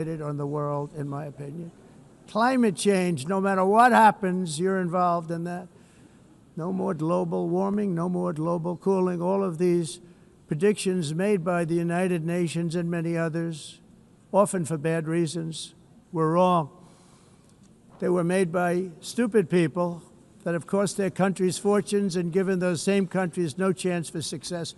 on the world, in my opinion. Climate change, no matter what happens, you're involved in that. No more global warming, no more global cooling. All of these predictions made by the United Nations and many others, often for bad reasons, were wrong. They were made by stupid people that have cost their countries fortunes and given those same countries no chance for success.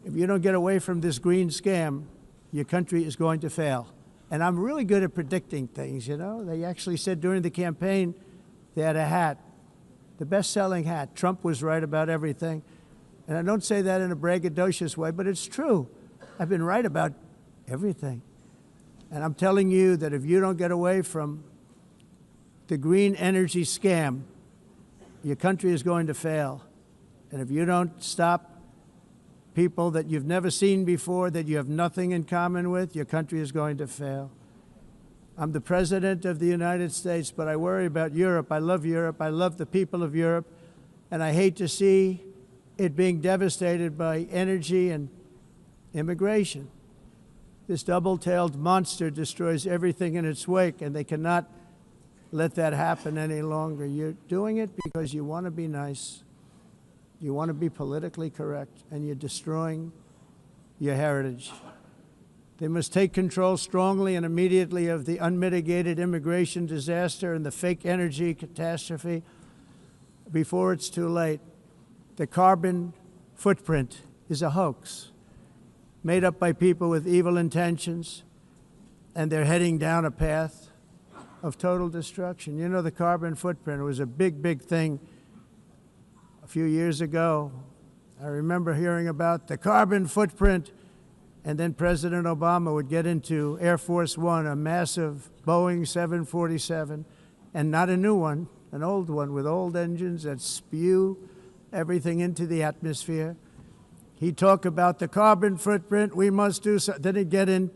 If you don't get away from this green scam, your country is going to fail. And I'm really good at predicting things, you know. They actually said during the campaign they had a hat, the best-selling hat. Trump was right about everything. And I don't say that in a braggadocious way, but it's true. I've been right about everything. And I'm telling you that if you don't get away from the green energy scam, your country is going to fail. And if you don't stop people that you've never seen before, that you have nothing in common with, your country is going to fail. I'm the President of the United States, but I worry about Europe. I love Europe. I love the people of Europe. And I hate to see it being devastated by energy and immigration. This double-tailed monster destroys everything in its wake, and they cannot let that happen any longer. You're doing it because you want to be nice. You want to be politically correct, and you're destroying your heritage. They must take control strongly and immediately of the unmitigated immigration disaster and the fake energy catastrophe before it's too late. The carbon footprint is a hoax made up by people with evil intentions, and they're heading down a path of total destruction. You know, the carbon footprint was a big, big thing a few years ago. I remember hearing about the carbon footprint, and then President Obama would get into Air Force One, a massive Boeing 747, and not a new one, an old one with old engines that spew everything into the atmosphere. He'd talk about the carbon footprint, we must do so. Then he'd get in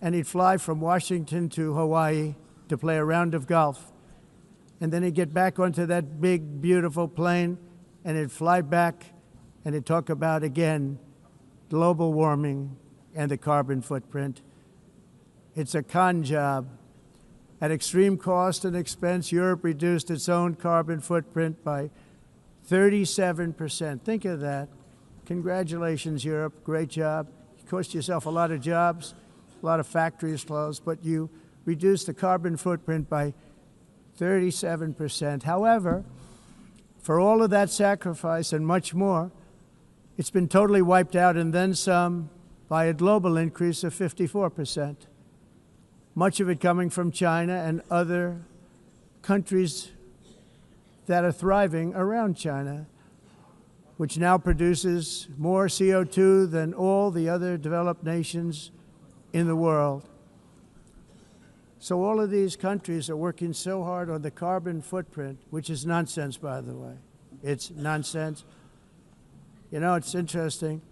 and he'd fly from Washington to Hawaii to play a round of golf. And then he'd get back onto that big, beautiful plane and he'd fly back and he'd talk about, again, global warming and the carbon footprint. It's a con job. At extreme cost and expense, Europe reduced its own carbon footprint by 37%. Think of that. Congratulations, Europe. Great job. You cost yourself a lot of jobs, a lot of factories closed, but you reduced the carbon footprint by 37%. However, for all of that sacrifice and much more, it's been totally wiped out and then some by a global increase of 54%. Much of it coming from China and other countries that are thriving around China, which now produces more CO2 than all the other developed nations in the world. So all of these countries are working so hard on the carbon footprint, which is nonsense, by the way. It's nonsense. You know, it's interesting.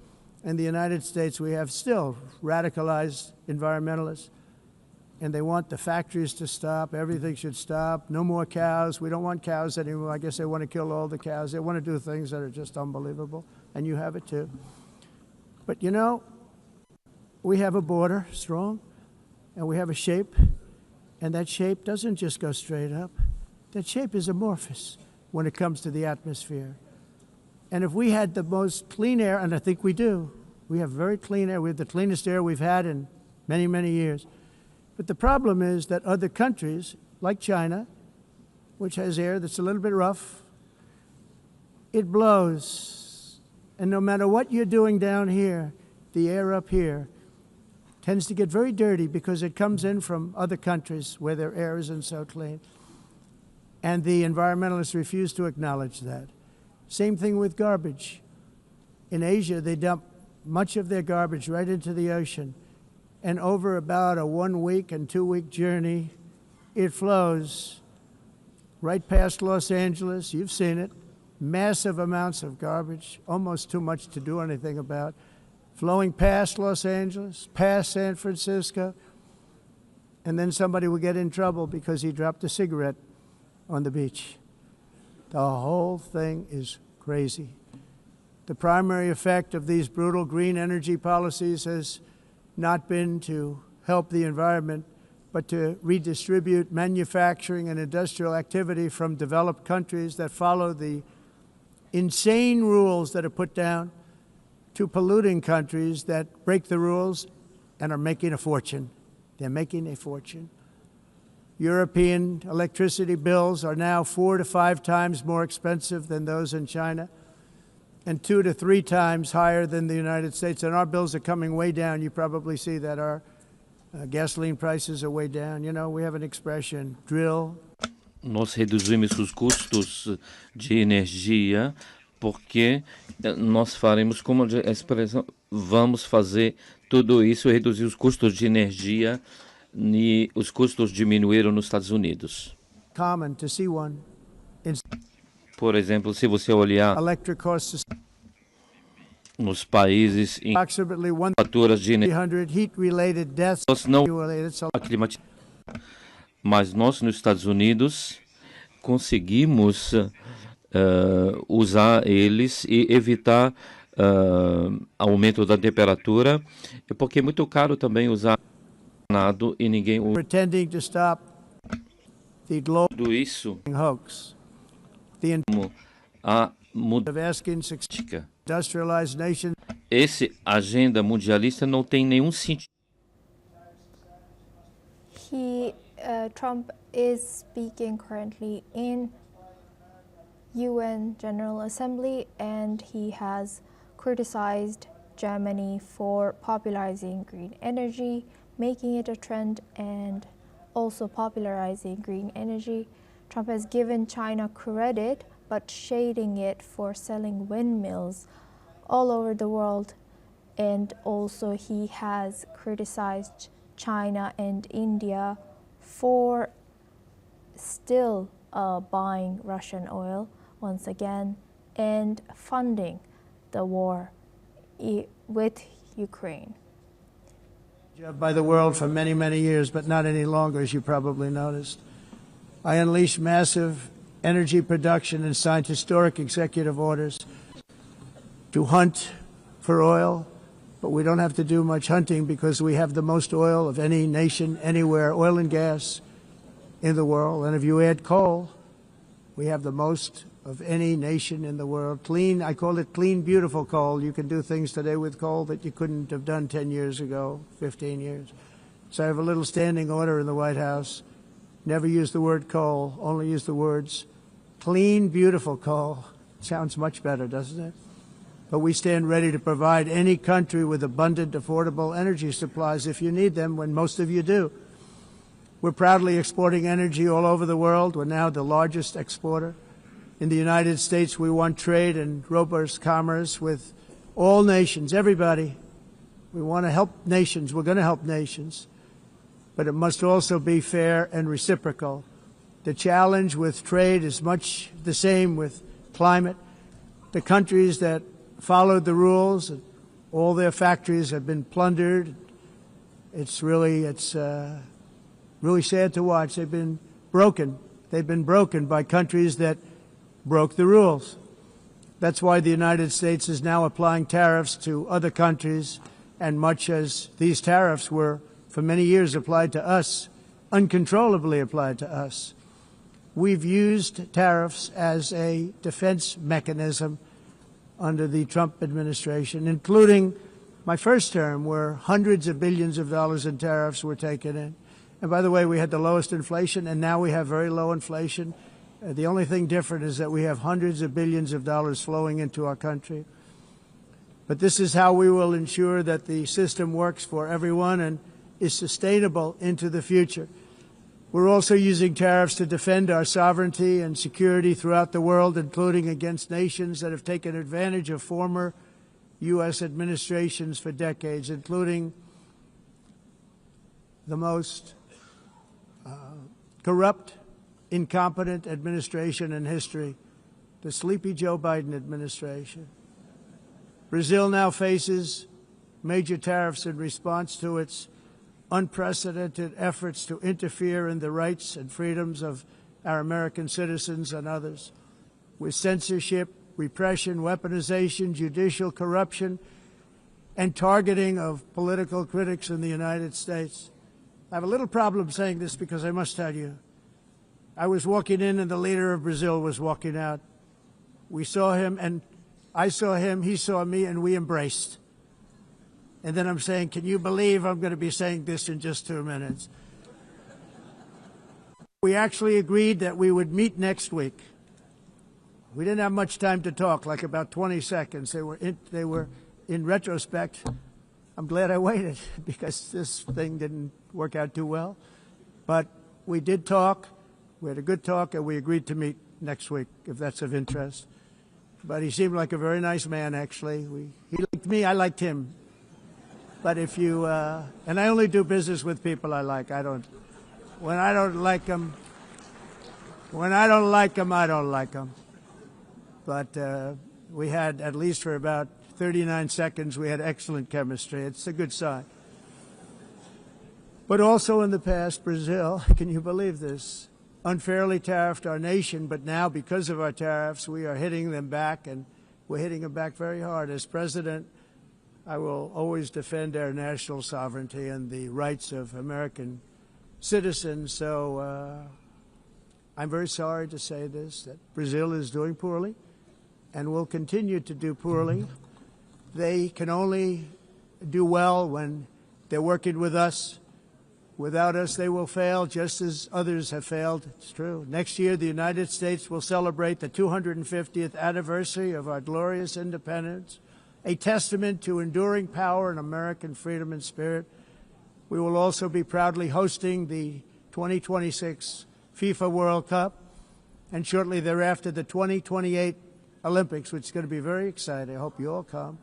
In the United States, we have still radicalized environmentalists, and they want the factories to stop. Everything should stop. No more cows. We don't want cows anymore. I guess they want to kill all the cows. They want to do things that are just unbelievable, and you have it too. But you know, we have a border, strong, and we have a shape, and that shape doesn't just go straight up. That shape is amorphous when it comes to the atmosphere. And if we had the most clean air, and I think we do, we have very clean air. We have the cleanest air we've had in many, many years. But the problem is that other countries, like China, which has air that's a little bit rough, it blows. And no matter what you're doing down here, the air up here tends to get very dirty because it comes in from other countries where their air isn't so clean. And the environmentalists refuse to acknowledge that. Same thing with garbage. In Asia, they dump much of their garbage right into the ocean. And over about a 1 week and 2 week journey, it flows right past Los Angeles. You've seen it. Massive amounts of garbage, almost too much to do anything about, flowing past Los Angeles, past San Francisco, and then somebody will get in trouble because he dropped a cigarette on the beach. The whole thing is crazy. The primary effect of these brutal green energy policies has not been to help the environment, but to redistribute manufacturing and industrial activity from developed countries that follow the insane rules that are put down to polluting countries that break the rules and are making a fortune. They're making a fortune. European electricity bills are now 4 to 5 times more expensive than those in China, and 2 to 3 times higher than the United States. And our bills are coming way down. You probably see that our gasoline prices are way down. You know, we have an expression, drill. Nós reduzimos os custos de energia porque nós faremos, como a expressão, vamos fazer tudo isso, reduzir os custos de energia, e os custos diminuíram nos Estados Unidos. Common to see one. Por exemplo, se você olhar Electric costs nos países em approximately faturas de energia, 100 heat-related deaths. nós não mas nós nos Estados Unidos conseguimos usar eles e evitar aumento da temperatura, porque é muito caro também usar nada e ninguém usa. Pretending to stop the global Tudo isso hoax. The a of asking mudança. industrialized nations. Esse agenda mundialista não tem nenhum sentido. Trump is speaking currently in UN General Assembly, and he has criticized Germany for popularizing green energy, making it a trend, and also popularizing green energy. Trump has given China credit, but shading it for selling windmills all over the world. And also he has criticized China and India for still buying Russian oil once again and funding the war with Ukraine. By the world for many, many years, but not any longer, as you probably noticed. I unleashed massive energy production and signed historic executive orders to hunt for oil, but we don't have to do much hunting because we have the most oil of any nation anywhere, oil and gas in the world. And if you add coal, we have the most of any nation in the world. Clean, I call it clean, beautiful coal. You can do things today with coal that you couldn't have done 10 years ago, 15 years. So I have a little standing order in the White House. Never use the word coal, only use the words clean, beautiful coal. Sounds much better, doesn't it? But we stand ready to provide any country with abundant, affordable energy supplies if you need them, when most of you do. We're proudly exporting energy all over the world. We're now the largest exporter. In the United States, we want trade and robust commerce with all nations, everybody. We want to help nations. We're going to help nations. But it must also be fair and reciprocal. The challenge with trade is much the same with climate. The countries that followed the rules, all their factories have been plundered. It's really sad to watch. They've been broken. They've been broken by countries that broke the rules. That's why the United States is now applying tariffs to other countries, and much as these tariffs were for many years applied to us, uncontrollably applied to us. We've used tariffs as a defense mechanism under the Trump administration, including my first term, where hundreds of billions of dollars in tariffs were taken in. And by the way, we had the lowest inflation, and now we have very low inflation. The only thing different is that we have hundreds of billions of dollars flowing into our country. But this is how we will ensure that the system works for everyone and is sustainable into the future. We're also using tariffs to defend our sovereignty and security throughout the world, including against nations that have taken advantage of former U.S. administrations for decades, including the most corrupt, incompetent administration in history, the sleepy Joe Biden administration. Brazil now faces major tariffs in response to its unprecedented efforts to interfere in the rights and freedoms of our American citizens and others, with censorship, repression, weaponization, judicial corruption, and targeting of political critics in the United States. I have a little problem saying this because I must tell you, I was walking in and the leader of Brazil was walking out. We saw him and I saw him, he saw me, and we embraced. And then I'm saying, can you believe I'm going to be saying this in just 2 minutes? We actually agreed that we would meet next week. We didn't have much time to talk, like about 20 seconds. They were in retrospect, I'm glad I waited because this thing didn't work out too well. But we did talk. We had a good talk, and we agreed to meet next week, if that's of interest. But he seemed like a very nice man, actually. He liked me, I liked him. But if you, and I only do business with people I like. When I don't like them, I don't like them. But we had, at least for about 39 seconds, we had excellent chemistry. It's a good sign. But also in the past, Brazil, can you believe this, unfairly tariffed our nation, but now because of our tariffs, we are hitting them back, and we're hitting them back very hard. As president, I will always defend our national sovereignty and the rights of American citizens. So I'm very sorry to say this, that Brazil is doing poorly and will continue to do poorly. They can only do well when they're working with us. Without us, they will fail, just as others have failed. It's true. Next year, the United States will celebrate the 250th anniversary of our glorious independence, a testament to enduring power and American freedom and spirit. We will also be proudly hosting the 2026 FIFA World Cup, and shortly thereafter, the 2028 Olympics, which is going to be very exciting. I hope you all come.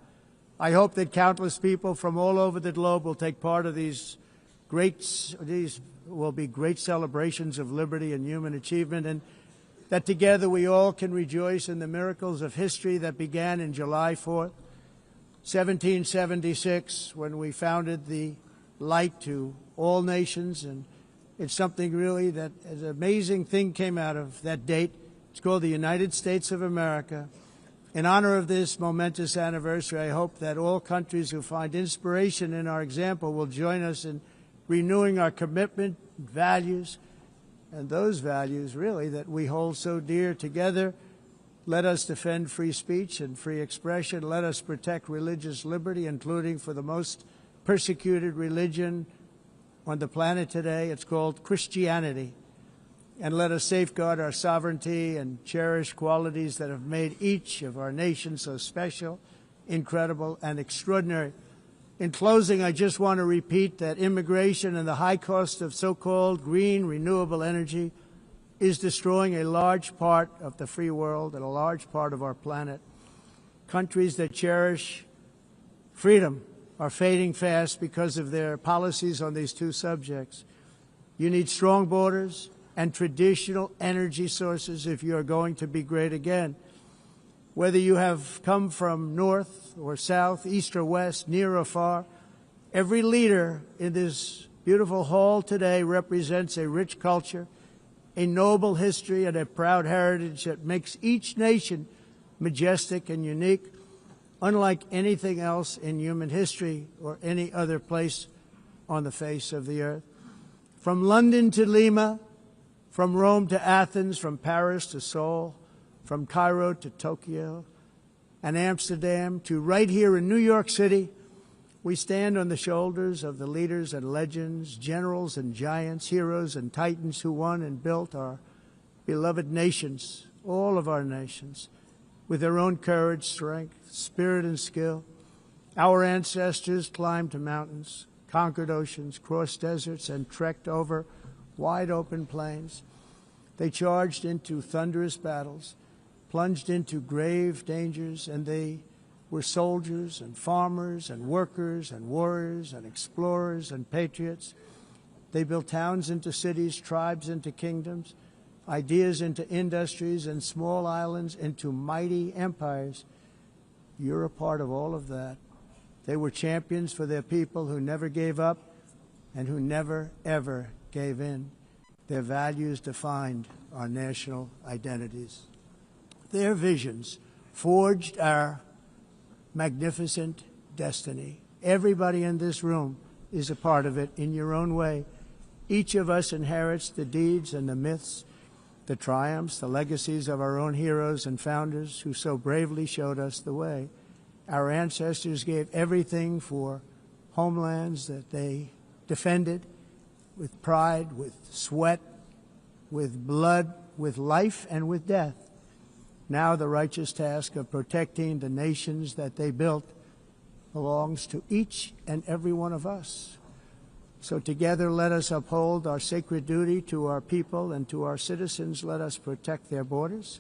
I hope that countless people from all over the globe will take part of these will be great celebrations of liberty and human achievement, and that together we all can rejoice in the miracles of history that began in July 4th, 1776, when we founded the light to all nations. And it's something really that an amazing thing came out of that date. It's called the United States of America. In honor of this momentous anniversary, I hope that all countries who find inspiration in our example will join us in renewing our commitment, values, and those values, really, that we hold so dear. Together, let us defend free speech and free expression. Let us protect religious liberty, including for the most persecuted religion on the planet today. It's called Christianity. And let us safeguard our sovereignty and cherish qualities that have made each of our nations so special, incredible, and extraordinary. In closing, I just want to repeat that immigration and the high cost of so-called green renewable energy is destroying a large part of the free world and a large part of our planet. Countries that cherish freedom are fading fast because of their policies on these two subjects. You need strong borders and traditional energy sources if you are going to be great again. Whether you have come from north or south, east or west, near or far, every leader in this beautiful hall today represents a rich culture, a noble history, and a proud heritage that makes each nation majestic and unique, unlike anything else in human history or any other place on the face of the earth. From London to Lima, from Rome to Athens, from Paris to Seoul, from Cairo to Tokyo and Amsterdam to right here in New York City, we stand on the shoulders of the leaders and legends, generals and giants, heroes and titans who won and built our beloved nations, all of our nations, with their own courage, strength, spirit, and skill. Our ancestors climbed mountains, conquered oceans, crossed deserts, and trekked over wide open plains. They charged into thunderous battles, plunged into grave dangers, and they were soldiers and farmers and workers and warriors and explorers and patriots. They built towns into cities, tribes into kingdoms, ideas into industries, and small islands into mighty empires. You're a part of all of that. They were champions for their people who never gave up and who never, ever gave in. Their values defined our national identities. Their visions forged our magnificent destiny. Everybody in this room is a part of it in your own way. Each of us inherits the deeds and the myths, the triumphs, the legacies of our own heroes and founders who so bravely showed us the way. Our ancestors gave everything for homelands that they defended with pride, with sweat, with blood, with life, and with death. Now the righteous task of protecting the nations that they built belongs to each and every one of us. So together let us uphold our sacred duty to our people and to our citizens. Let us protect their borders,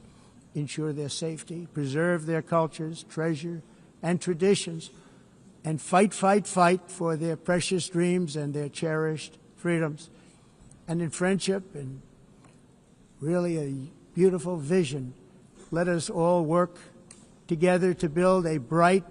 ensure their safety, preserve their cultures, treasure, and traditions, and fight, fight, fight for their precious dreams and their cherished freedoms. And in friendship and really a beautiful vision, let us all work together to build a bright,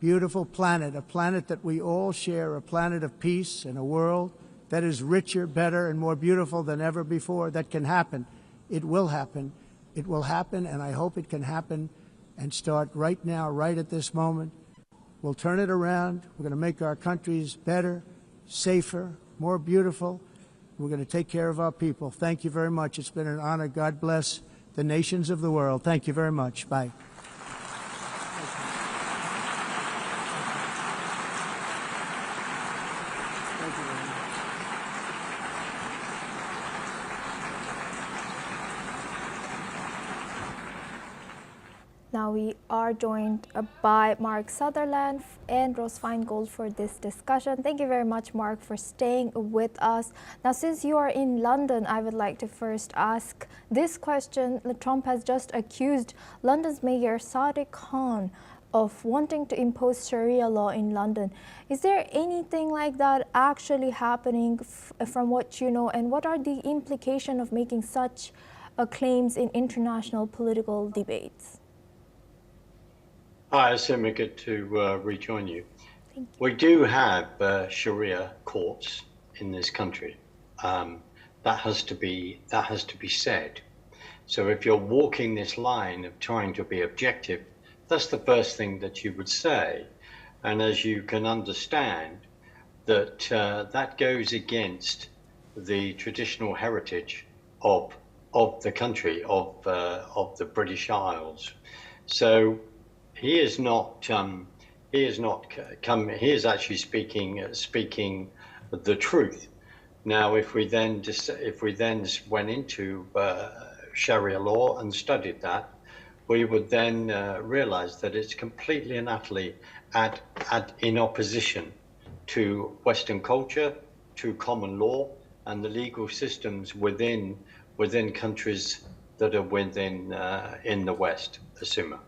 beautiful planet, a planet that we all share, a planet of peace and a world that is richer, better, and more beautiful than ever before. That can happen. It will happen. It will happen, and I hope it can happen and start right now, right at this moment. We'll turn it around. We're going to make our countries better, safer, more beautiful. We're going to take care of our people. Thank you very much. It's been an honor. God bless the nations of the world. Thank you very much. Bye. Now we are joined by Mark Sutherland and Rose Feingold for this discussion. Thank you very much, Mark, for staying with us. Now, since you are in London, I would like to first ask this question. Trump has just accused London's Mayor Sadiq Khan of wanting to impose Sharia law in London. Is there anything like that actually happening from what you know, and what are the implications of making such claims in international political debates? Hi, it's good to rejoin you. We do have Sharia courts in this country. That has to be said. So if you're walking this line of trying to be objective, that's the first thing that you would say. And as you can understand, that that goes against the traditional heritage of the country, of the British Isles. So he is actually speaking the truth. Now, if we then went into Sharia law and studied that, we would then realize that it's completely and utterly in opposition to Western culture, to common law, and the legal systems within countries that are within in the West, Asuma.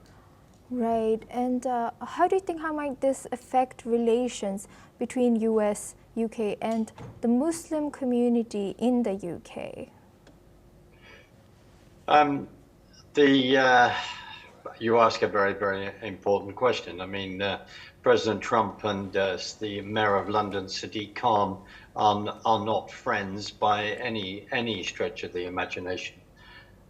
Right, and how do you think, how might this affect relations between US, UK, and the Muslim community in the UK? You ask a very, very important question. I mean, President Trump and the Mayor of London, Sadiq Khan, are not friends by any stretch of the imagination.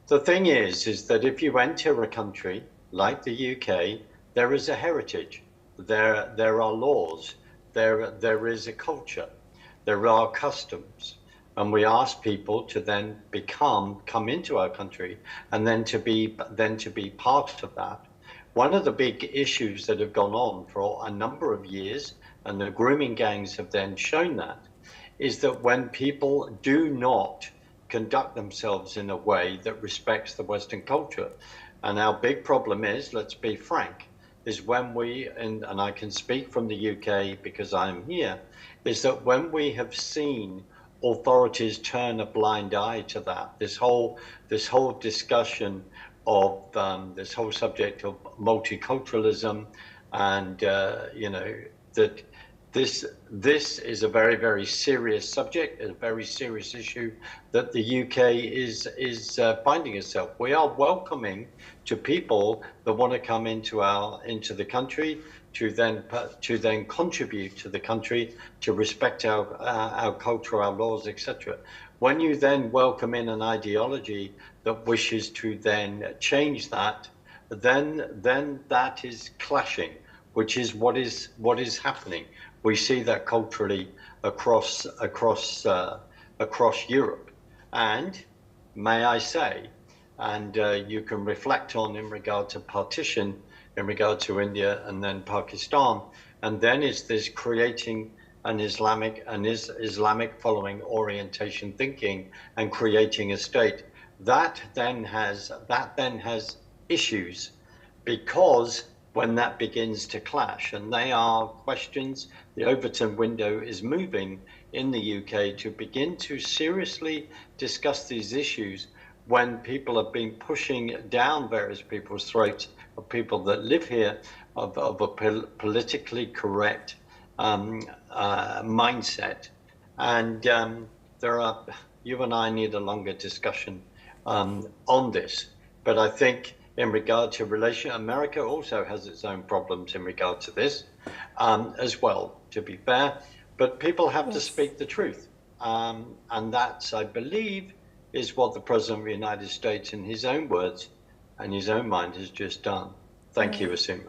The thing is that if you enter a country like the UK, there is a heritage, there are laws, there is a culture, there are customs, and we ask people to then come into our country and then to be part of that. One of the big issues that have gone on for a number of years, and the grooming gangs have then shown that, is that when people do not conduct themselves in a way that respects the Western culture. And our big problem is, let's be frank, is when we, and I can speak from the UK because I'm here, is that when we have seen authorities turn a blind eye to that, this whole discussion of this whole subject of multiculturalism, and that this is a very, very serious subject, a very serious issue that the UK is finding itself. We are welcoming to people that want to come into the country to then contribute to the country, to respect our culture, our laws, etc. When you then welcome in an ideology that wishes to then change that, then that is clashing, which is what is happening. We see that culturally across Europe. And may I say, and you can reflect on in regard to partition, in regard to India and then Pakistan, and then is this creating an Islamic following orientation thinking and creating a state that then has issues, because when that begins to clash, and they are questions, the Overton window is moving in the UK to begin to seriously discuss these issues when people have been pushing down various people's throats of people that live here of a politically correct mindset. And you and I need a longer discussion on this. But I think in regard to America also has its own problems in regard to this as well, to be fair. But people have to speak the truth. And that's, I believe, is what the President of the United States, in his own words and his own mind, has just done. Thank you, Asima.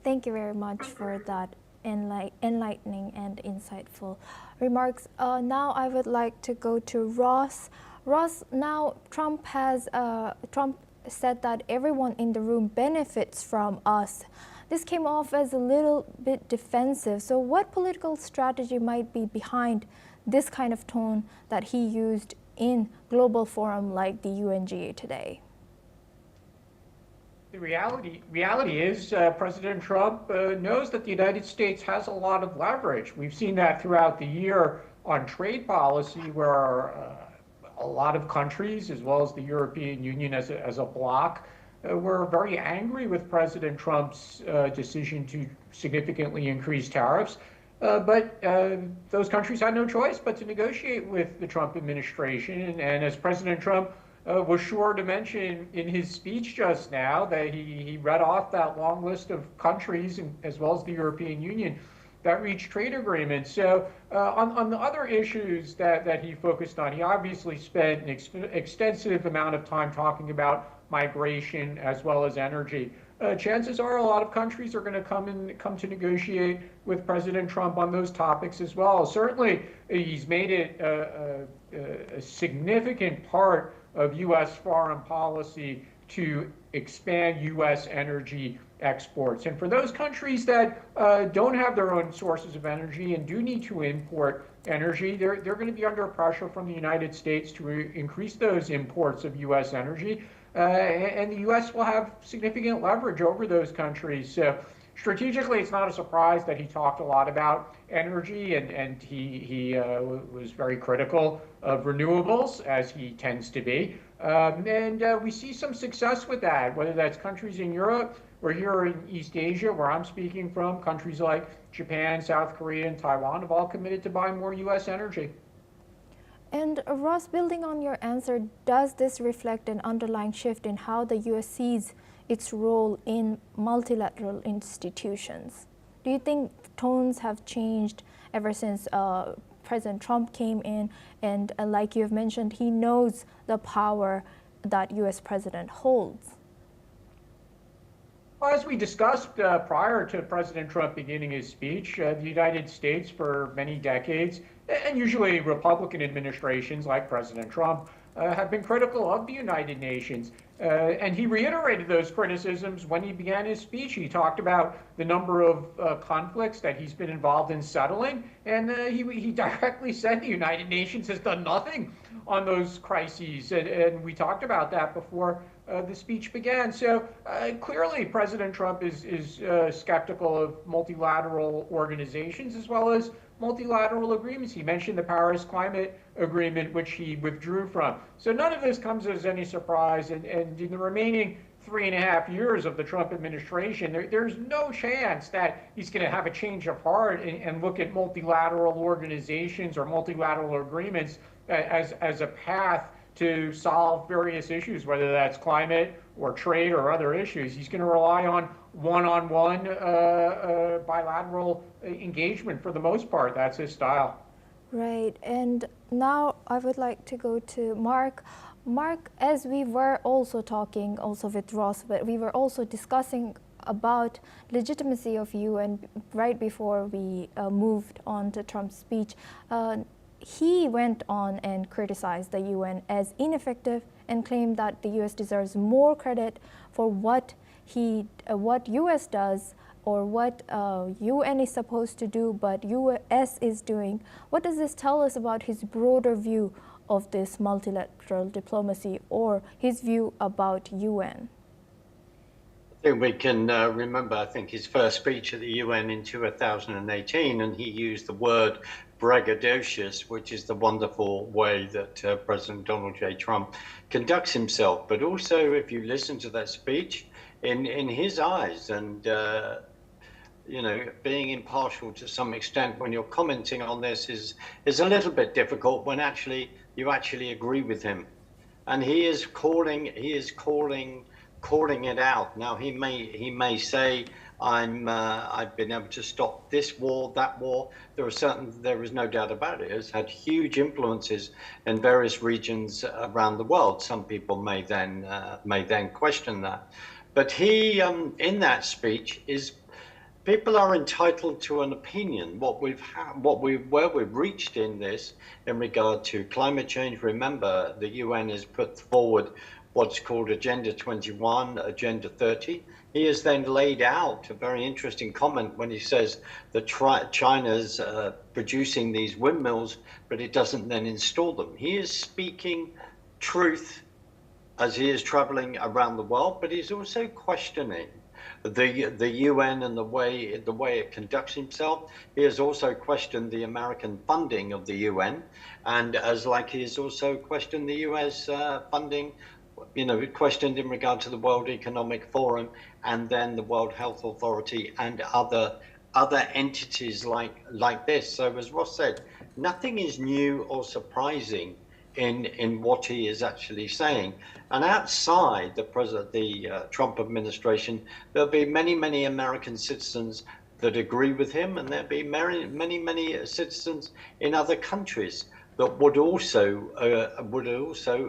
Thank you very much for that enlightening and insightful remarks. Now I would like to go to Ross. Ross, now Trump said that everyone in the room benefits from us. This came off as a little bit defensive. So what political strategy might be behind this kind of tone that he used in global forum like the UNGA today? The reality is President Trump knows that the United States has a lot of leverage. We've seen that throughout the year on trade policy, where a lot of countries, as well as the European Union as a bloc, were very angry with President Trump's decision to significantly increase tariffs. But those countries had no choice but to negotiate with the Trump administration. And as President Trump was sure to mention in his speech just now, that he read off that long list of countries, as well as the European Union, that reached trade agreements. So on the other issues that he focused on, he obviously spent an extensive amount of time talking about migration as well as energy. Chances are a lot of countries are going to come to negotiate with President Trump on those topics as well. Certainly, he's made it a significant part of U.S. foreign policy to expand U.S. energy exports. And for those countries that don't have their own sources of energy and do need to import energy, they're going to be under pressure from the United States to increase those imports of U.S. energy. And the U.S. will have significant leverage over those countries. So strategically, it's not a surprise that he talked a lot about energy, and he was very critical of renewables, as he tends to be. And we see some success with that, whether that's countries in Europe or here in East Asia, where I'm speaking from. Countries like Japan, South Korea, and Taiwan have all committed to buying more U.S. energy. And Ross, building on your answer, does this reflect an underlying shift in how the U.S. sees its role in multilateral institutions? Do you think tones have changed ever since President Trump came in? And like you've mentioned, he knows the power that U.S. president holds. Well, as we discussed prior to President Trump beginning his speech, the United States for many decades, and usually Republican administrations like President Trump, have been critical of the United Nations. And he reiterated those criticisms when he began his speech. He talked about the number of conflicts that he's been involved in settling, and he directly said the United Nations has done nothing on those crises. And we talked about that before the speech began. So clearly President Trump is skeptical of multilateral organizations as well as multilateral agreements. He mentioned the Paris Climate Agreement, which he withdrew from. So none of this comes as any surprise. And in the remaining 3.5 years of the Trump administration, there's no chance that he's going to have a change of heart and look at multilateral organizations or multilateral agreements as a path to solve various issues, whether that's climate or trade or other issues. He's going to rely on one-on-one bilateral engagement for the most part. That's his style. Right. And now I would like to go to Mark. Mark, as we were also talking also with Ross, but we were also discussing about legitimacy of UN right before we moved on to Trump's speech. He went on and criticized the UN as ineffective and claimed that the US deserves more credit for what US does or what UN is supposed to do, but US is doing. What does this tell us about his broader view of this multilateral diplomacy or his view about UN? I think we can remember, I think, his first speech at the UN in 2018, and he used the word braggadocious, which is the wonderful way that President Donald J. Trump conducts himself. But also, if you listen to that speech, in his eyes, and you know, being impartial to some extent when you're commenting on this is a little bit difficult when you actually agree with him, and he is calling it out. Now he may say, I've been able to stop this war, that war. There is no doubt about it. It's had huge influences in various regions around the world. Some people may then question that, but he in that speech is. People are entitled to an opinion. Where we've reached in this, in regard to climate change. Remember, the UN has put forward what's called Agenda 21, Agenda 30. He has then laid out a very interesting comment when he says that China's producing these windmills, but it doesn't then install them. He is speaking truth as he is traveling around the world, but he's also questioning the UN and the way it conducts itself. He has also questioned the American funding of the UN, and he has also questioned the US funding, questioned in regard to the World Economic Forum and then the World Health Authority and other entities like this. So as Ross said, nothing is new or surprising in what he is actually saying. And outside the Trump administration, there'll be many American citizens that agree with him, and there'll be many citizens in other countries that would also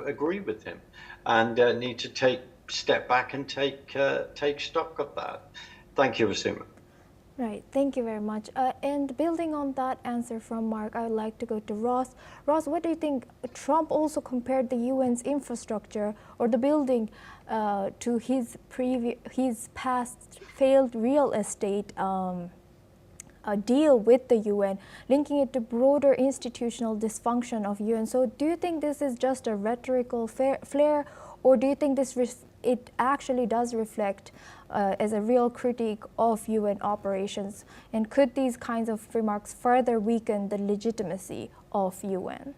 agree with him, and need to step back and take stock of that. Thank you, Asuma. Right, thank you very much. And building on that answer from Mark, I would like to go to Ross. Ross, what do you think? Trump also compared the UN's infrastructure or the building to his past failed real estate deal with the UN, linking it to broader institutional dysfunction of UN. So do you think this is just a rhetorical flair, or do you think it actually does reflect as a real critique of UN operations? And could these kinds of remarks further weaken the legitimacy of UN?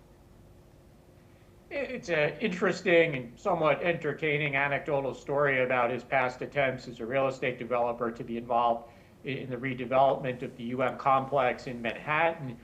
It's an interesting and somewhat entertaining anecdotal story about his past attempts as a real estate developer to be involved in the redevelopment of the UN complex in Manhattan.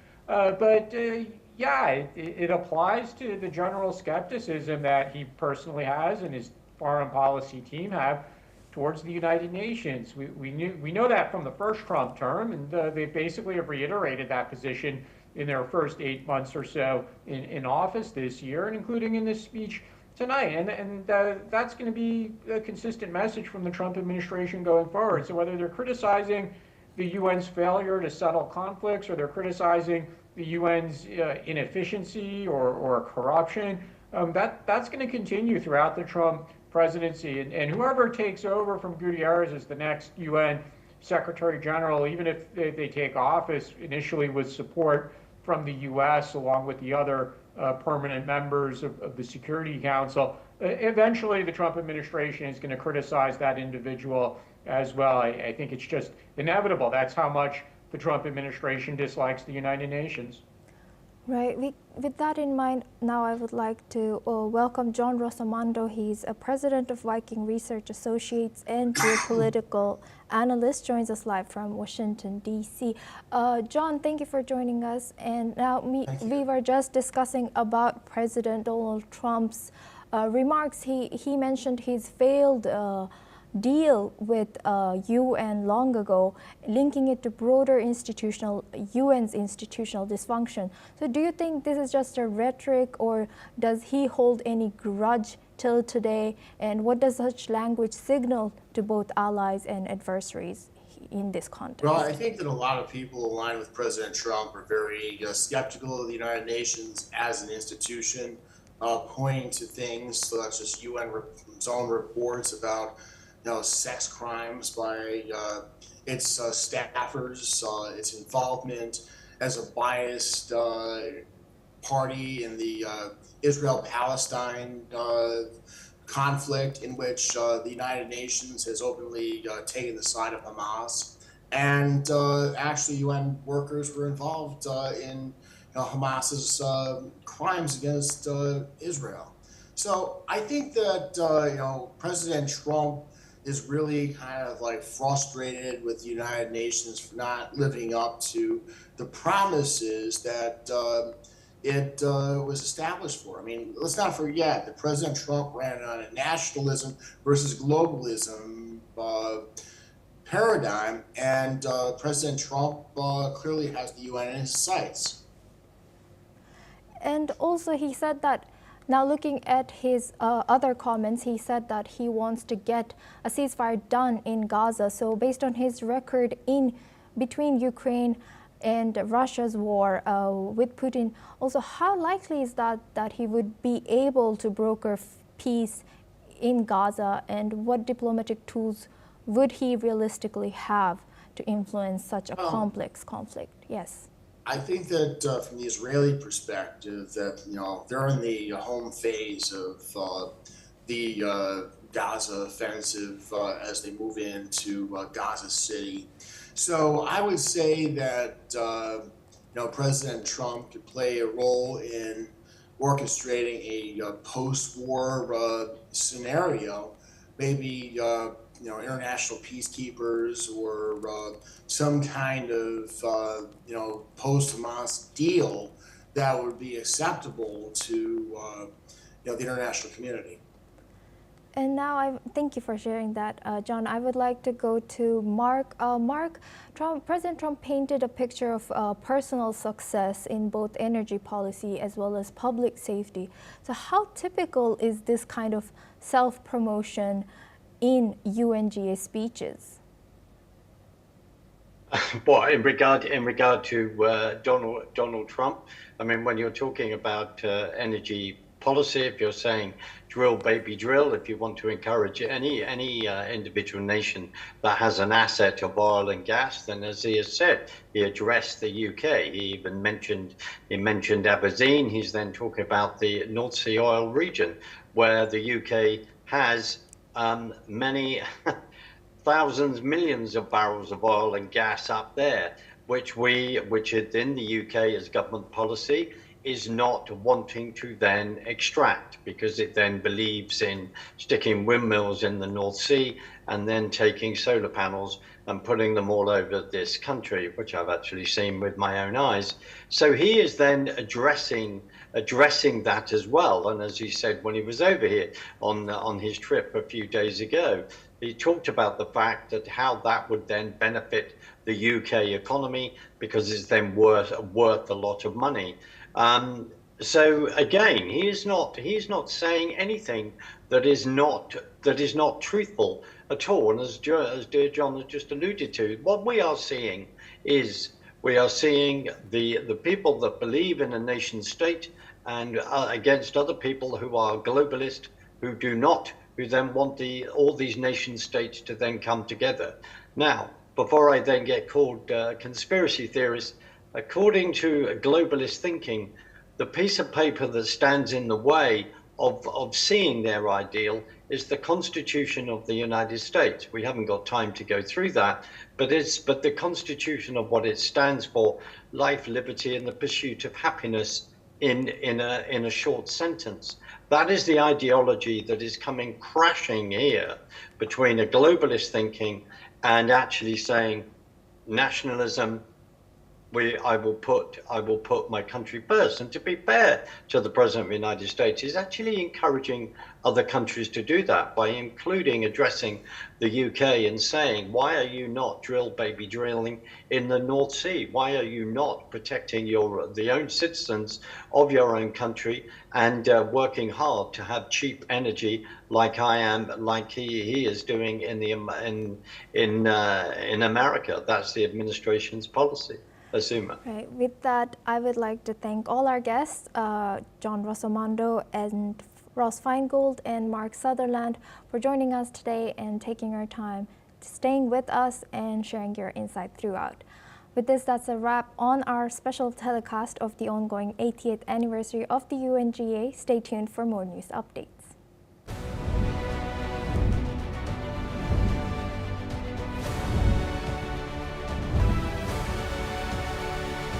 Yeah, it applies to the general skepticism that he personally has and his foreign policy team have towards the United Nations. We know that from the first Trump term, and they basically have reiterated that position in their first 8 months or so in office this year, and including in this speech tonight. And that's going to be a consistent message from the Trump administration going forward. So whether they're criticizing the UN's failure to settle conflicts, or they're criticizing the UN's inefficiency or corruption, that's going to continue throughout the Trump presidency. And whoever takes over from Gutierrez as the next UN Secretary General, even if they take office initially with support from the US along with the other permanent members of the Security Council, eventually the Trump administration is going to criticize that individual as well. I think it's just inevitable. That's how much the Trump administration dislikes the United Nations. Right. With that in mind, now I would like to welcome John Rosamando. He's a president of Viking Research Associates and geopolitical analyst, joins us live from Washington, D.C. John, thank you for joining us. And now we were just discussing about President Donald Trump's remarks. He mentioned his failed deal with UN long ago, linking it to broader UN's institutional dysfunction. So do you think this is just a rhetoric, or does he hold any grudge till today? And what does such language signal to both allies and adversaries in this context? Well, I think that a lot of people aligned with President Trump are very skeptical of the United Nations as an institution, pointing to things such as UN's own reports about sex crimes by its staffers, its involvement as a biased party in the Israel-Palestine conflict, in which the United Nations has openly taken the side of Hamas. And actually, UN workers were involved in Hamas's crimes against Israel. So I think that President Trump is really kind of like frustrated with the United Nations for not living up to the promises that it was established for. I mean, let's not forget that President Trump ran on a nationalism versus globalism paradigm, and President Trump clearly has the UN in his sights. And also he said that, now looking at his other comments, he said that he wants to get a ceasefire done in Gaza. So based on his record between Ukraine and Russia's war with Putin, also how likely is that he would be able to broker peace in Gaza, and what diplomatic tools would he realistically have to influence such a complex conflict? Yes. I think that from the Israeli perspective, that they're in the home phase of the Gaza offensive as they move into Gaza City. So I would say that President Trump could play a role in orchestrating a post-war scenario, maybe international peacekeepers or some kind of post-Hamas deal that would be acceptable to the international community. And now thank you for sharing that, John. I would like to go to Mark. Mark, President Trump painted a picture of personal success in both energy policy as well as public safety. So how typical is this kind of self-promotion in UNGA speeches? Well, in regard to Donald Trump, I mean, when you're talking about energy policy, if you're saying drill baby drill, if you want to encourage any individual nation that has an asset of oil and gas, then as he has said, he addressed the UK. He even mentioned Aberdeen. He's then talking about the North Sea oil region, where the UK has many thousands, millions of barrels of oil and gas up there, which is in the UK as government policy is not wanting to then extract, because it then believes in sticking windmills in the North Sea and then taking solar panels and putting them all over this country, which I've actually seen with my own eyes. So he is then addressing that as well. And as he said when he was over here on his trip a few days ago, he talked about the fact that how that would then benefit the UK economy, because it's then worth a lot of money. So again, he is not saying anything that is not truthful at all. And as dear John has just alluded to, what we are seeing is the people that believe in a nation state and against other people who are globalist, who do not, who then want all these nation states to then come together. Now, before I then get called conspiracy theorist, according to globalist thinking, the piece of paper that stands in the way of seeing their ideal is the Constitution of the United States. We haven't got time to go through that, but the Constitution of what it stands for: life, liberty, and the pursuit of happiness in a short sentence. That is the ideology that is coming crashing here between a globalist thinking and actually saying nationalism, I will put my country first. And to be fair to the President of the United States, he's actually encouraging other countries to do that by addressing the UK and saying, why are you not baby drilling in the North Sea? Why are you not protecting the own citizens of your own country and working hard to have cheap energy like he is doing in America? That's the administration's policy. Azuma. Right. With that, I would like to thank all our guests, John Rossomando and Ross Feingold and Mark Sutherland, for joining us today and taking your time, staying with us and sharing your insight throughout. With this, that's a wrap on our special telecast of the ongoing 80th anniversary of the UNGA. Stay tuned for more news updates.